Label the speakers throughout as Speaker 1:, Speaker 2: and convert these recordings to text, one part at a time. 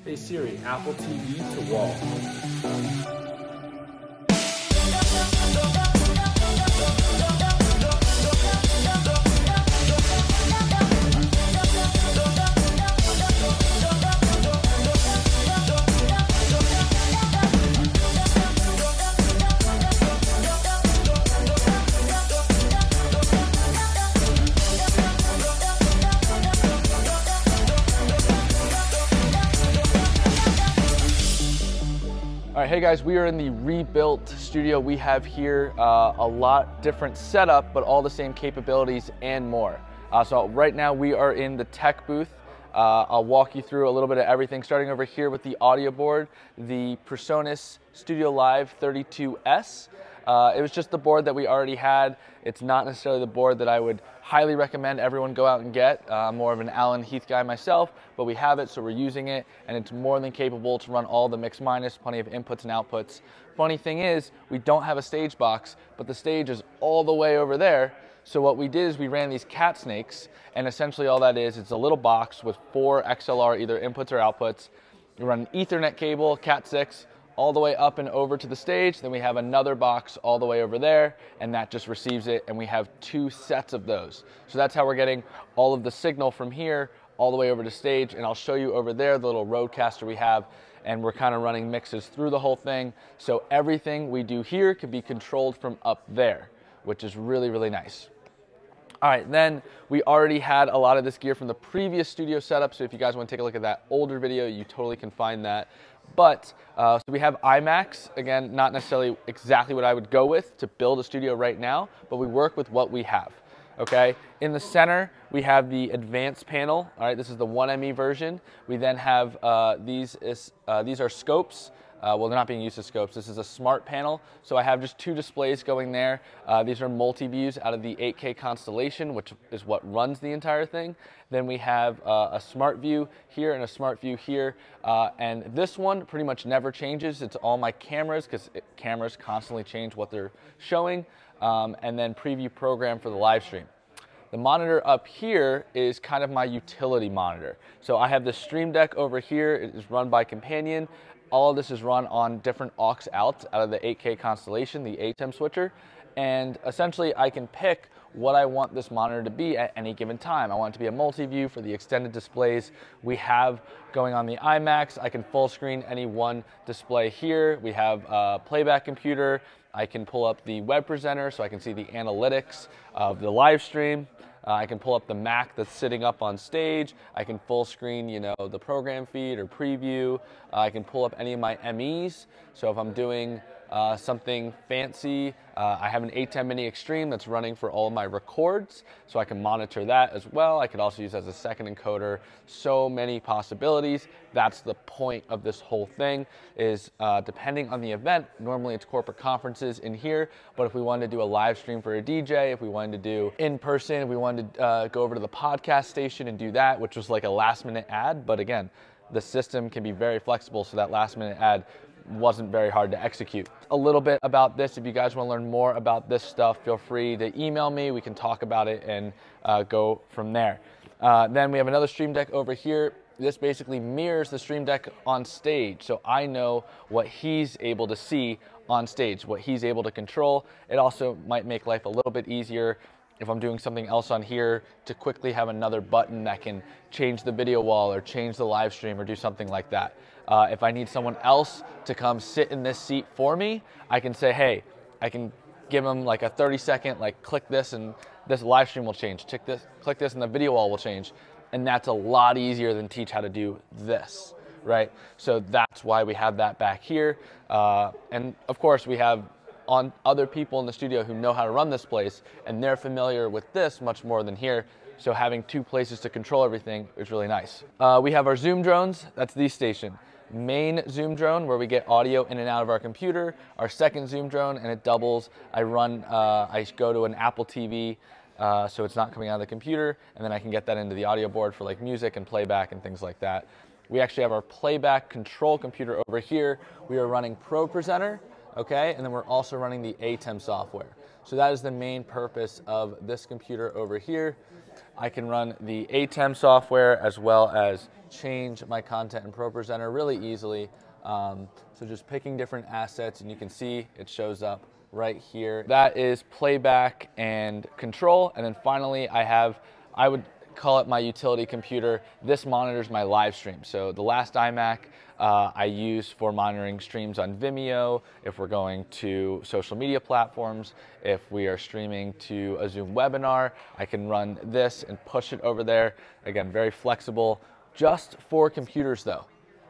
Speaker 1: Hey Siri, Apple TV to wall. All right, hey guys, we are in the rebuilt studio we have here. A lot different setup, but all the same capabilities and more. So right now we are in the tech booth. I'll walk you through a little bit of everything, starting over here with the audio board, the PreSonus Studio Live 32S. It was just the board that we already had. It's not necessarily the board that I would highly recommend everyone go out and get. I'm more of an Alan Heath guy myself, but we have it, so we're using it, and it's more than capable to run all the mix minus, plenty of inputs and outputs. Funny thing is, we don't have a stage box, but the stage is all the way over there. So what we did is we ran these cat snakes, and essentially all that is, it's a little box with 4 XLR either inputs or outputs. We run an Ethernet cable, Cat 6, all the way up and over to the stage. Then we have another box all the way over there, and that just receives it, and we have 2 sets of those. So that's how we're getting all of the signal from here all the way over to stage, and I'll show you over there the little roadcaster we have, and we're kind of running mixes through the whole thing. So everything we do here can be controlled from up there, which is really, really nice. All right, then we already had a lot of this gear from the previous studio setup, so if you guys want to take a look at that older video, you totally can find that. But, so we have IMacs, again, not necessarily exactly what I would go with to build a studio right now, but we work with what we have, okay? In the center, we have the advanced panel, all right, this is the 1ME version. We then have, these are scopes. Well, they're not being used as scopes. This is a smart panel, so I have just 2 displays going there. These are multi-views out of the 8K Constellation, which is what runs the entire thing. Then we have a smart view here and a smart view here, and this one pretty much never changes. It's all my cameras, because cameras constantly change what they're showing, and then preview program for the live stream. The monitor up here is kind of my utility monitor. So I have the Stream Deck over here. It is run by Companion. All of this is run on different aux outs out of the 8K Constellation, the Atem switcher, and essentially I can pick what I want this monitor to be at any given time. I want it to be a multi-view for the extended displays we have going on the iMacs. I can full screen any one display here. We have a playback computer. I can pull up the web presenter so I can see the analytics of the live stream. I can pull up the Mac that's sitting up on stage. I can full screen, you know, the program feed or preview. I can pull up any of my MEs. So if I'm doing something fancy, I have an Atem Mini Extreme that's running for all of my records, so I can monitor that as well. I could also use as a second encoder. So many possibilities. That's the point of this whole thing, is depending on the event, normally it's corporate conferences in here, but if we wanted to do a live stream for a DJ, if we wanted to do in person, if we wanted to go over to the podcast station and do that, which was like a last minute ad, but again, the system can be very flexible, so that last minute ad wasn't very hard to execute. A little bit about this, if you guys want to learn more about this stuff, feel free to email me. We can talk about it and go from there. Then we have another Stream Deck over here. This basically mirrors the Stream Deck on stage, so I know what he's able to see on stage, what he's able to control. It also might make life a little bit easier if I'm doing something else on here to quickly have another button that can change the video wall or change the live stream or do something like that. If I need someone else to come sit in this seat for me, I can say, hey, I can give them like a 30-second, like click this and this live stream will change. Click this and the video wall will change. And that's a lot easier than teach how to do this, right? So that's why we have that back here. And of course we have on other people in the studio who know how to run this place, and they're familiar with this much more than here. So having 2 places to control everything is really nice. We have our Zoom drones, that's the station. Main Zoom drone where we get audio in and out of our computer. Our second Zoom drone, and it doubles. I go to an Apple TV, so it's not coming out of the computer, and then I can get that into the audio board for like music and playback and things like that. We actually have our playback control computer over here. We are running Pro Presenter, okay, and then we're also running the Atem software. So that is the main purpose of this computer over here. I can run the Atem software as well as change my content in ProPresenter really easily. So just picking different assets, and you can see it shows up right here. That is playback and control. And then finally I would call it my utility computer. This monitors my live stream. So the last iMac I use for monitoring streams on Vimeo, if we're going to social media platforms, if we are streaming to a Zoom webinar, I can run this and push it over there. Again, very flexible, just for computers though.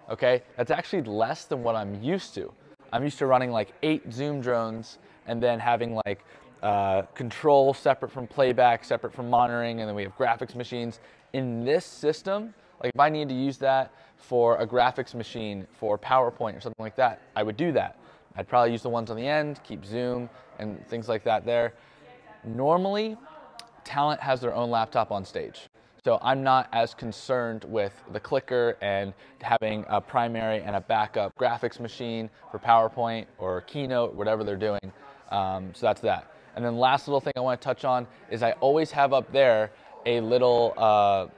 Speaker 1: Okay, that's actually less than what I'm used to. I'm used to running like 8 Zoom drones and then having like control separate from playback, separate from monitoring, and then we have graphics machines. In this system, like if I need to use that for a graphics machine for PowerPoint or something like that, I would do that. I'd probably use the ones on the end, keep Zoom and things like that there. Normally, talent has their own laptop on stage. So I'm not as concerned with the clicker and having a primary and a backup graphics machine for PowerPoint or Keynote, whatever they're doing. So that's that. And then last little thing I want to touch on is I always have up there a little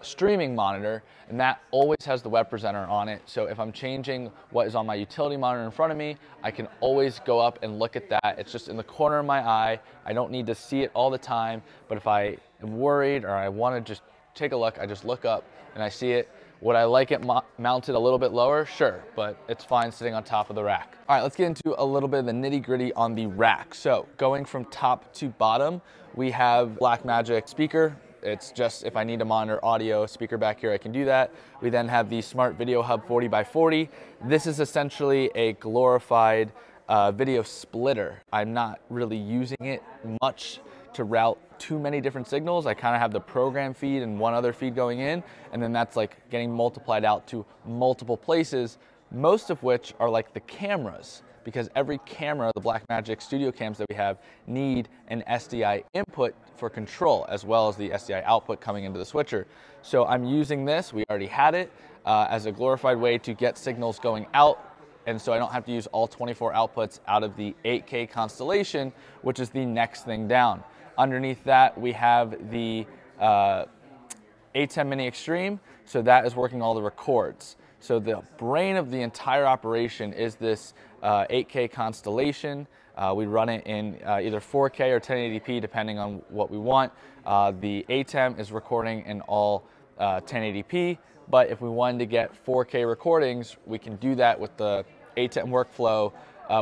Speaker 1: streaming monitor, and that always has the web presenter on it. So if I'm changing what is on my utility monitor in front of me, I can always go up and look at that. It's just in the corner of my eye. I don't need to see it all the time, but if I am worried or I want to just take a look, I just look up and I see it. Would I like it mounted a little bit lower? Sure, but it's fine sitting on top of the rack. All right, let's get into a little bit of the nitty-gritty on the rack. So going from top to bottom, we have Blackmagic speaker. It's just if I need to monitor audio speaker back here, I can do that. We then have the Smart Video Hub 40x40. This is essentially a glorified video splitter. I'm not really using it much to route too many different signals. I kind of have the program feed and one other feed going in, and then that's like getting multiplied out to multiple places, most of which are like the cameras, because every camera, the Blackmagic studio cams that we have, need an SDI input for control, as well as the SDI output coming into the switcher. So I'm using this, we already had it, as a glorified way to get signals going out, and so I don't have to use all 24 outputs out of the 8K Constellation, which is the next thing down. Underneath that, we have the Atem Mini Extreme, so that is working all the records. So the brain of the entire operation is this 8K Constellation. We run it in either 4K or 1080p, depending on what we want. The Atem is recording in all 1080p, but if we wanted to get 4K recordings, we can do that with the Atem workflow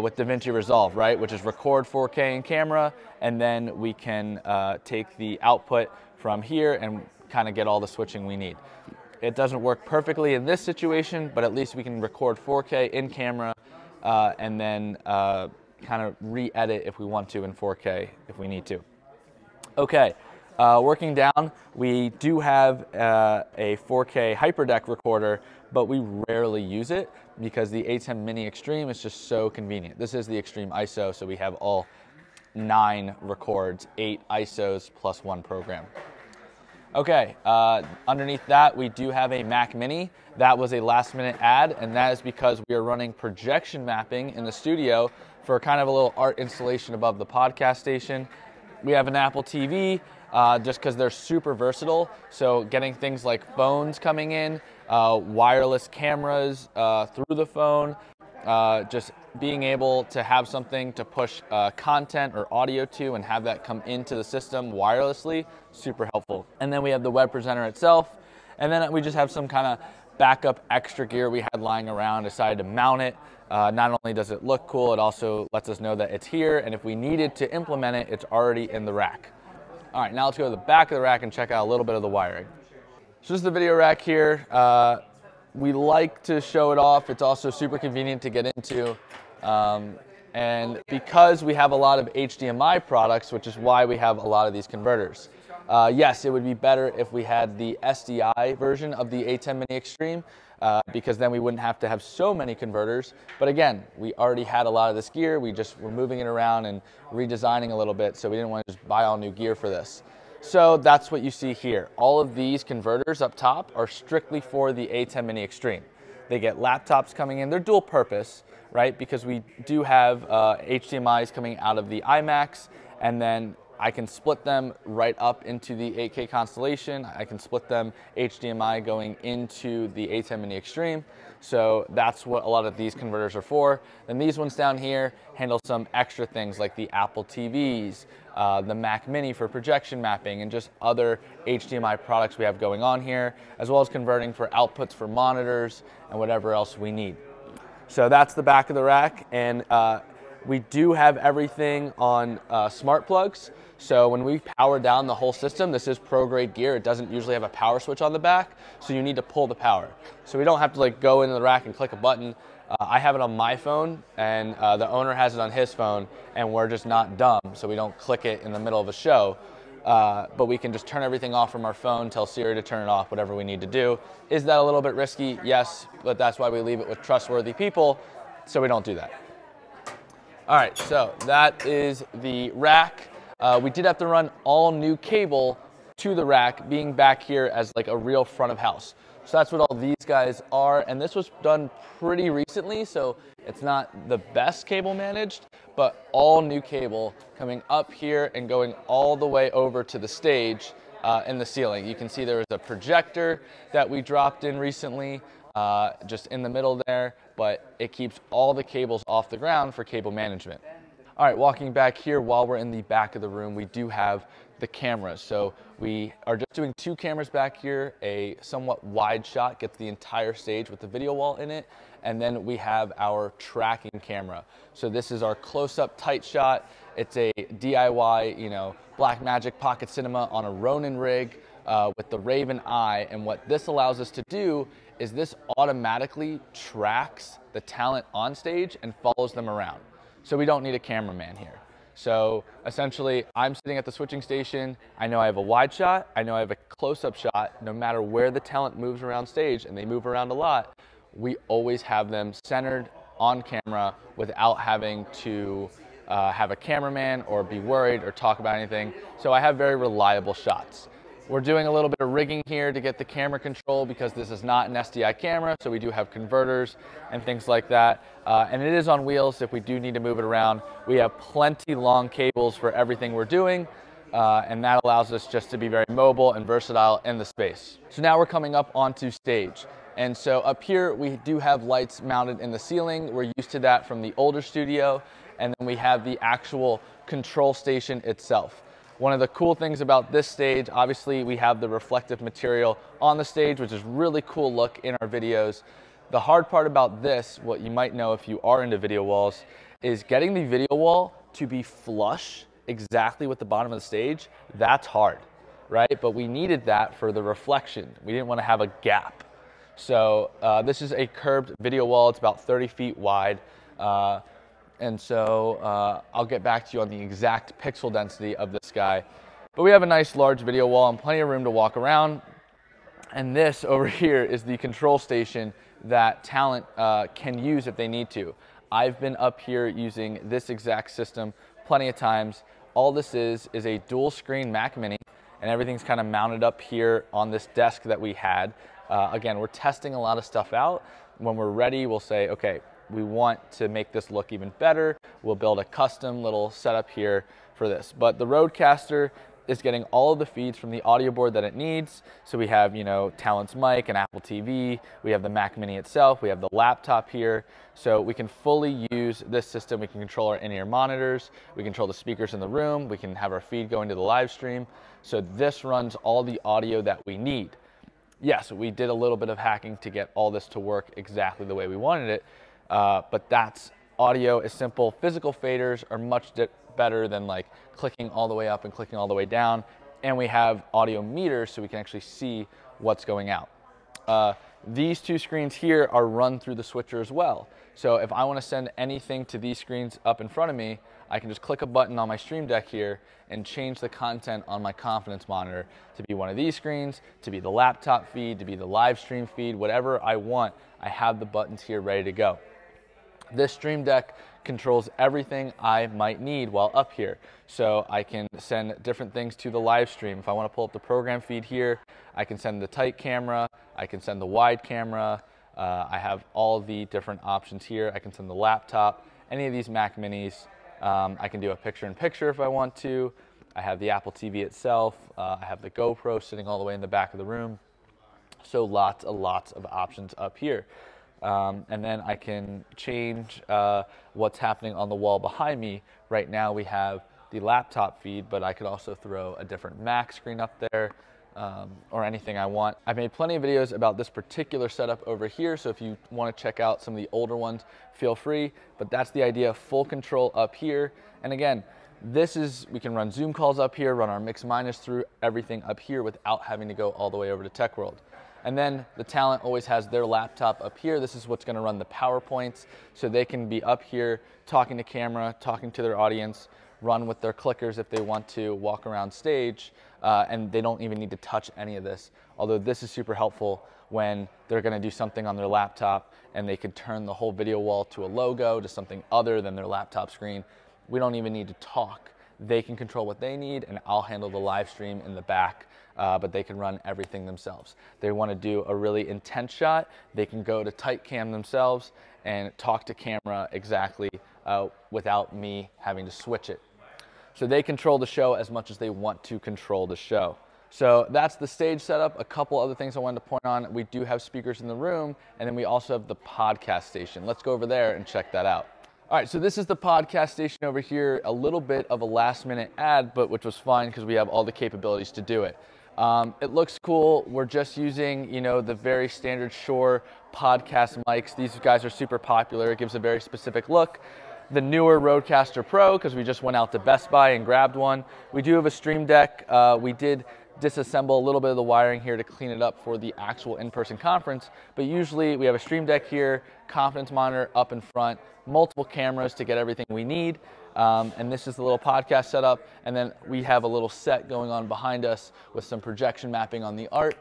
Speaker 1: with DaVinci Resolve, right? Which is record 4K in camera, and then we can take the output from here and kind of get all the switching we need. It doesn't work perfectly in this situation, but at least we can record 4K in camera and then kind of re-edit if we want to in 4K if we need to. Okay, working down, we do have a 4K HyperDeck recorder, but we rarely use it because the Atem Mini Extreme is just so convenient. This is the Extreme ISO, so we have all 9 records, 8 ISOs plus 1 program. Okay, underneath that, we do have a Mac Mini. That was a last-minute add, and that is because we are running projection mapping in the studio for kind of a little art installation above the podcast station. We have an Apple TV, just because they're super versatile. So getting things like phones coming in, wireless cameras through the phone, just being able to have something to push content or audio to and have that come into the system wirelessly, super helpful. And then we have the web presenter itself, and then we just have some kind of backup extra gear we had lying around, decided to mount it. Not only does it look cool, it also lets us know that it's here, and if we needed to implement it, it's already in the rack. All right, now let's go to the back of the rack and check out a little bit of the wiring. So this is the video rack here. We like to show it off. It's also super convenient to get into. And because we have a lot of HDMI products, which is why we have a lot of these converters. Yes, it would be better if we had the SDI version of the Atem Mini Extreme, because then we wouldn't have to have so many converters. But again, we already had a lot of this gear. We just were moving it around and redesigning a little bit, so we didn't want to just buy all new gear for this. So that's what you see here. All of these converters up top are strictly for the Atem Mini Extreme. They get laptops coming in. They're dual purpose, right? Because we do have HDMIs coming out of the iMacs, and then I can split them right up into the 8K Constellation. I can split them HDMI going into the Atem and the Extreme. So that's what a lot of these converters are for. Then these ones down here handle some extra things like the Apple TVs, the Mac Mini for projection mapping, and just other HDMI products we have going on here, as well as converting for outputs for monitors and whatever else we need. So that's the back of the rack, and we do have everything on smart plugs. So when we power down the whole system, this is pro-grade gear. It doesn't usually have a power switch on the back, so you need to pull the power. So we don't have to like go into the rack and click a button. I have it on my phone, and the owner has it on his phone, and we're just not dumb, so we don't click it in the middle of a show. But we can just turn everything off from our phone, tell Siri to turn it off, whatever we need to do. Is that a little bit risky? Yes, but that's why we leave it with trustworthy people, so we don't do that. All right, so that is the rack. We did have to run all new cable to the rack, being back here as like a real front of house. So that's what all these guys are, and this was done pretty recently, so it's not the best cable managed, but all new cable coming up here and going all the way over to the stage in the ceiling. You can see there was a projector that we dropped in recently, just in the middle there, but it keeps all the cables off the ground for cable management. All right, walking back here, while we're in the back of the room, we do have the cameras. So we are just doing 2 cameras back here. A somewhat wide shot gets the entire stage with the video wall in it. And then we have our tracking camera. So this is our close-up tight shot. It's a DIY, Blackmagic Pocket Cinema on a Ronin rig with the Raven eye. And what this allows us to do is this automatically tracks the talent on stage and follows them around. So we don't need a cameraman here. So essentially, I'm sitting at the switching station. I know I have a wide shot. I know I have a close-up shot. No matter where the talent moves around stage, and they move around a lot, we always have them centered on camera without having to have a cameraman or be worried or talk about anything. So I have very reliable shots. We're doing a little bit of rigging here to get the camera control because this is not an SDI camera, so we do have converters and things like that. And it is on wheels if we do need to move it around. We have plenty long cables for everything we're doing, and that allows us just to be very mobile and versatile in the space. So now we're coming up onto stage. And so up here, we do have lights mounted in the ceiling. We're used to that from the older studio. And then we have the actual control station itself. One of the cool things about this stage, obviously we have the reflective material on the stage, which is really cool look in our videos. The hard part about this, what you might know if you are into video walls, is getting the video wall to be flush exactly with the bottom of the stage. That's hard, right? But we needed that for the reflection. We didn't want to have a gap. So this is a curved video wall. It's about 30 feet wide. And so I'll get back to you on the exact pixel density of this guy. But we have a nice large video wall and plenty of room to walk around. And this over here is the control station that talent can use if they need to. I've been up here using this exact system plenty of times. All this is a dual screen Mac Mini, and everything's kind of mounted up here on this desk that we had. Again, we're testing a lot of stuff out. When we're ready, we'll say, okay, we want to make this look even better. We'll build a custom little setup here for this. But the Rodecaster is getting all of the feeds from the audio board that it needs. So we have, Talent's mic and Apple TV. We have the Mac Mini itself. We have the laptop here. So we can fully use this system. We can control our in-ear monitors. We control the speakers in the room. We can have our feed going to the live stream. So this runs all the audio that we need. Yes, we did a little bit of hacking to get all this to work exactly the way we wanted it. But that's audio is simple. Physical faders are much better than like clicking all the way up and clicking all the way down. And we have audio meters so we can actually see what's going out. These 2 screens here are run through the switcher as well. So if I want to send anything to these screens up in front of me, I can just click a button on my Stream Deck here and change the content on my Confidence monitor to be one of these screens, to be the laptop feed, to be the live stream feed, whatever I want. I have the buttons here ready to go. This Stream Deck controls everything I might need while up here. So I can send different things to the live stream. If I want to pull up the program feed here, I can send the tight camera, I can send the wide camera. I have all the different options here. I can send the laptop, any of these Mac Minis. I can do a picture-in-picture if I want to. I have the Apple TV itself. I have the GoPro sitting all the way in the back of the room. So lots of options up here. And then I can change what's happening on the wall behind me. Right now we have the laptop feed, but I could also throw a different Mac screen up there, or anything I want. I've made plenty of videos about this particular setup over here, so if you want to check out some of the older ones, feel free. But that's the idea, full control up here. And again, we can run Zoom calls up here, run our mix minus through everything up here without having to go all the way over to Tech World. And then the talent always has their laptop up here. This is what's going to run the PowerPoints, so they can be up here talking to camera, talking to their audience, run with their clickers if they want to, walk around stage, and they don't even need to touch any of this. Although this is super helpful when they're going to do something on their laptop and they can turn the whole video wall to a logo, to something other than their laptop screen. We don't even need to talk. They can control what they need, and I'll handle the live stream in the back, but they can run everything themselves. They want to do a really intense shot, they can go to tight cam themselves and talk to camera exactly without me having to switch it. So they control the show as much as they want to control the show. So that's the stage setup. A couple other things I wanted to point on. We do have speakers in the room, and then we also have the podcast station. Let's go over there and check that out. All right, so this is the podcast station over here. A little bit of a last-minute ad, but which was fine because we have all the capabilities to do it. It looks cool. We're just using, the very standard Shure podcast mics. These guys are super popular. It gives a very specific look. The newer Rodecaster Pro, because we just went out to Best Buy and grabbed one. We do have a Stream Deck. We did disassemble a little bit of the wiring here to clean it up for the actual in-person conference, but usually we have a Stream Deck here, confidence monitor up in front, multiple cameras to get everything we need, and this is the little podcast setup, and then we have a little set going on behind us with some projection mapping on the art.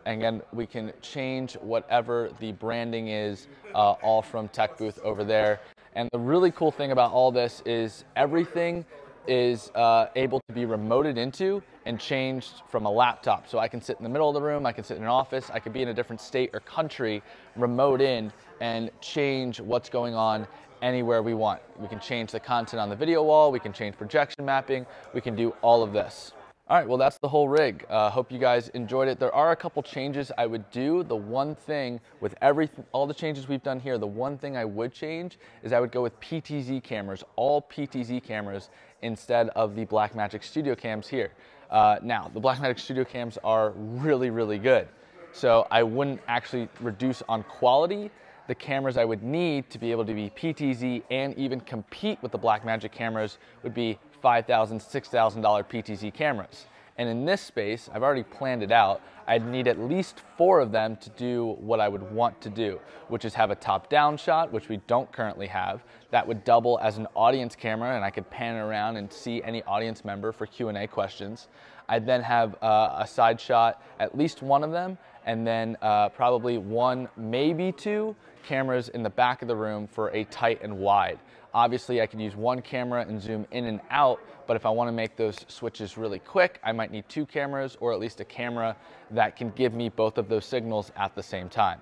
Speaker 1: And again, we can change whatever the branding is, all from Tech Booth over there. And the really cool thing about all this is everything is able to be remoted into and changed from a laptop. So I can sit in the middle of the room, I can sit in an office, I could be in a different state or country, remote in, and change what's going on anywhere we want. We can change the content on the video wall, we can change projection mapping, we can do all of this. All right, well, that's the whole rig. Hope you guys enjoyed it. There are a couple changes I would do. The one thing with all the changes we've done here, the one thing I would change is I would go with PTZ cameras, all PTZ cameras, instead of the Blackmagic Studio cams here. Now, the Blackmagic Studio cams are really, really good. So I wouldn't actually reduce on quality. The cameras I would need to be able to be PTZ and even compete with the Blackmagic cameras would be $5,000, $6,000 PTZ cameras. And in this space, I've already planned it out. I'd need at least 4 of them to do what I would want to do, which is have a top-down shot, which we don't currently have. That would double as an audience camera, and I could pan around and see any audience member for Q&A questions. I'd then have a side shot, at least one of them, and then probably 1, maybe 2 cameras in the back of the room for a tight and wide. Obviously, I can use 1 camera and zoom in and out, but if I want to make those switches really quick, I might need 2 cameras or at least a camera that can give me both of those signals at the same time.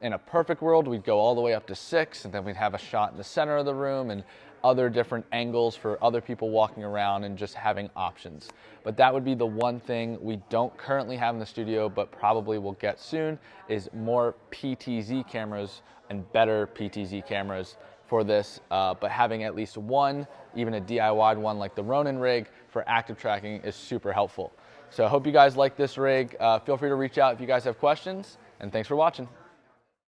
Speaker 1: In a perfect world, we'd go all the way up to 6, and then we'd have a shot in the center of the room and other different angles for other people walking around and just having options. But that would be the one thing we don't currently have in the studio, but probably will get soon, is more PTZ cameras and better PTZ cameras for this, but having at least 1, even a DIY one like the Ronin rig for active tracking is super helpful. So I hope you guys like this rig. Feel free to reach out if you guys have questions, and thanks for watching.